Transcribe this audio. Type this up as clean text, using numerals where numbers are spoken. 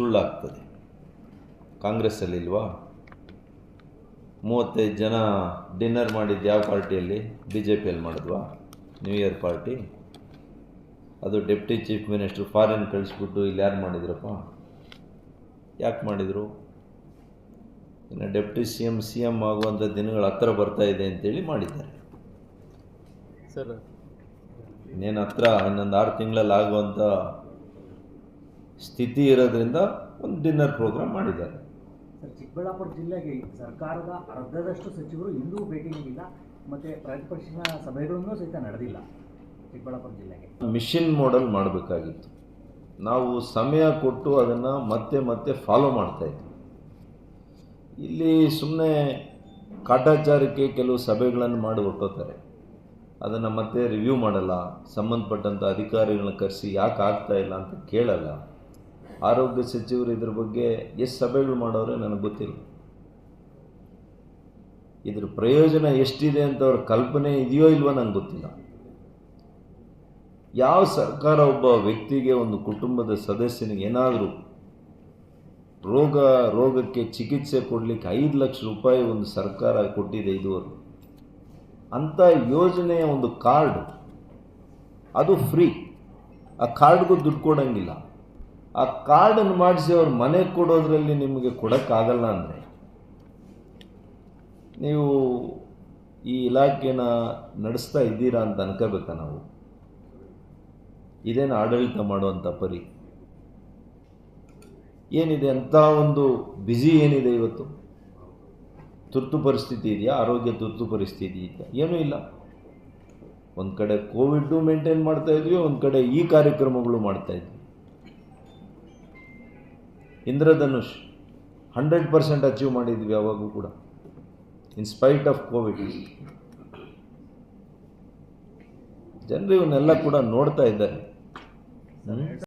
ಸುಳ್ಳಾಗ್ತದೆ. ಕಾಂಗ್ರೆಸ್ಸಲ್ಲಿ ಇಲ್ವಾ? 35 ಜನ ಡಿನ್ನರ್ ಮಾಡಿದ್ದು ಯಾವ ಪಾರ್ಟಿಯಲ್ಲಿ? ಬಿ ಜೆ ಪಿಯಲ್ಲಿ ಮಾಡಿದ್ವಾ? New year party. ಅದು ಡೆಪ್ಟಿ ಚೀಫ್ ಮಿನಿಸ್ಟ್ರು ಫಾರಿನ್ ಕಳಿಸ್ಬಿಟ್ಟು ಇಲ್ಲಿ ಯಾರು ಮಾಡಿದ್ರಪ್ಪ? ಯಾಕೆ ಮಾಡಿದರು? ಇನ್ನು ಡೆಪ್ಟಿ ಸಿ ಎಮ್ ಆಗುವಂಥ ದಿನಗಳು ಹತ್ತಿರ ಬರ್ತಾ ಇದೆ ಅಂತೇಳಿ ಮಾಡಿದ್ದಾರೆ. ಸರ್ ಇನ್ನೇನು ಹತ್ರ ಇನ್ನೊಂದು 6 ತಿಂಗಳಲ್ಲಿ ಆಗುವಂಥ ಸ್ಥಿತಿ ಇರೋದ್ರಿಂದ ಒಂದು ಡಿನ್ನರ್ ಪ್ರೋಗ್ರಾಮ್ ಮಾಡಿದ್ದಾರೆ. ಸರ್, ಚಿಕ್ಕಬಳ್ಳಾಪುರ ಜಿಲ್ಲೆಗೆ ಸರ್ಕಾರದ ಅರ್ಧದಷ್ಟು ಸಚಿವರು ಇನ್ನೂ ಭೇಟಿ ನೀಡಿಲ್ಲ, ಮತ್ತು ಪ್ರತಿಪಕ್ಷ ಸಭೆಗಳನ್ನೂ ಸಹಿತ ನಡೆದಿಲ್ಲ ಚಿಕ್ಕಬಳ್ಳಾಪುರ ಜಿಲ್ಲೆಗೆ. ಮಿಷನ್ ಮಾಡೆಲ್ ಮಾಡಬೇಕಾಗಿತ್ತು. ನಾವು ಸಮಯ ಕೊಟ್ಟು ಅದನ್ನು ಮತ್ತೆ ಫಾಲೋ ಮಾಡ್ತಾಯಿದ್ವಿ. ಇಲ್ಲಿ ಸುಮ್ಮನೆ ಕಾಟಾಚಾರಕ್ಕೆ ಕೆಲವು ಸಭೆಗಳನ್ನು ಮಾಡಿ ಹೊಟ್ಟೋತಾರೆ. ಅದನ್ನು ಮತ್ತೆ ರಿವ್ಯೂ ಮಾಡಲ್ಲ, ಸಂಬಂಧಪಟ್ಟಂಥ ಅಧಿಕಾರಿಗಳನ್ನ ಕರೆಸಿ ಯಾಕೆ ಆಗ್ತಾ ಇಲ್ಲ ಅಂತ ಕೇಳಲ್ಲ. ಆರೋಗ್ಯ ಸಚಿವರು ಇದ್ರ ಬಗ್ಗೆ ಎಷ್ಟು ಸಭೆಗಳು ಮಾಡೋರೆ ನನಗೆ ಗೊತ್ತಿಲ್ಲ. ಇದ್ರ ಪ್ರಯೋಜನ ಎಷ್ಟಿದೆ ಅಂತ ಅವ್ರ ಕಲ್ಪನೆ ಇದೆಯೋ ಇಲ್ವೋ ನನಗೆ ಗೊತ್ತಿಲ್ಲ. ಯಾವ ಸರ್ಕಾರ ಒಬ್ಬ ವ್ಯಕ್ತಿಗೆ, ಒಂದು ಕುಟುಂಬದ ಸದಸ್ಯನಿಗೆ ಏನಾದರೂ ರೋಗಕ್ಕೆ ಚಿಕಿತ್ಸೆ ಕೊಡಲಿಕ್ಕೆ 5 ಲಕ್ಷ ರೂಪಾಯಿ ಒಂದು ಸರ್ಕಾರ ಕೊಟ್ಟಿದೆ ಇದುವರೆಗೂ. ಅಂಥ ಯೋಜನೆಯ ಒಂದು ಕಾರ್ಡ್, ಅದು ಫ್ರೀ. ಆ ಕಾರ್ಡ್ಗೂ ದುಡ್ಡು ಕೊಡೋಂಗಿಲ್ಲ. ಆ ಕಾರ್ಡನ್ನು ಮಾಡಿಸಿ ಅವ್ರ ಮನೆಗೆ ಕೊಡೋದ್ರಲ್ಲಿ ನಿಮಗೆ ಕೊಡೋಕ್ಕಾಗಲ್ಲ ಅಂದರೆ ನೀವು ಈ ಇಲಾಖೆನ ನಡೆಸ್ತಾ ಇದ್ದೀರಾ ಅಂತ ಅನ್ಕೋಬೇಕಾ ನಾವು? ಇದೇನು ಆಡಳಿತ ಮಾಡುವಂಥ ಪರಿ? ಏನಿದೆ ಅಂಥ ಒಂದು ಬ್ಯುಸಿ ಏನಿದೆ ಇವತ್ತು? ತುರ್ತು ಪರಿಸ್ಥಿತಿ ಇದೆಯಾ? ಆರೋಗ್ಯ ತುರ್ತು ಪರಿಸ್ಥಿತಿ ಇದೆಯಾ? ಏನೂ ಇಲ್ಲ. ಒಂದು ಕಡೆ ಕೋವಿಡ್ ಮೇಂಟೈನ್ ಮಾಡ್ತಾ ಇದ್ವಿ, ಒಂದು ಕಡೆ ಈ ಕಾರ್ಯಕ್ರಮಗಳು ಮಾಡ್ತಾ ಇದ್ವಿ. ಇಂದ್ರಧನುಷ್ 100% ಅಚೀವ್ ಮಾಡಿದ್ವಿ ಯಾವಾಗೂ ಕೂಡ, ಇನ್ ಸ್ಪೈಟ್ ಆಫ್ ಕೋವಿಡ್. ಜನರು ಇವನ್ನೆಲ್ಲ ಕೂಡ ನೋಡ್ತಾ ಇದ್ದಾರೆ.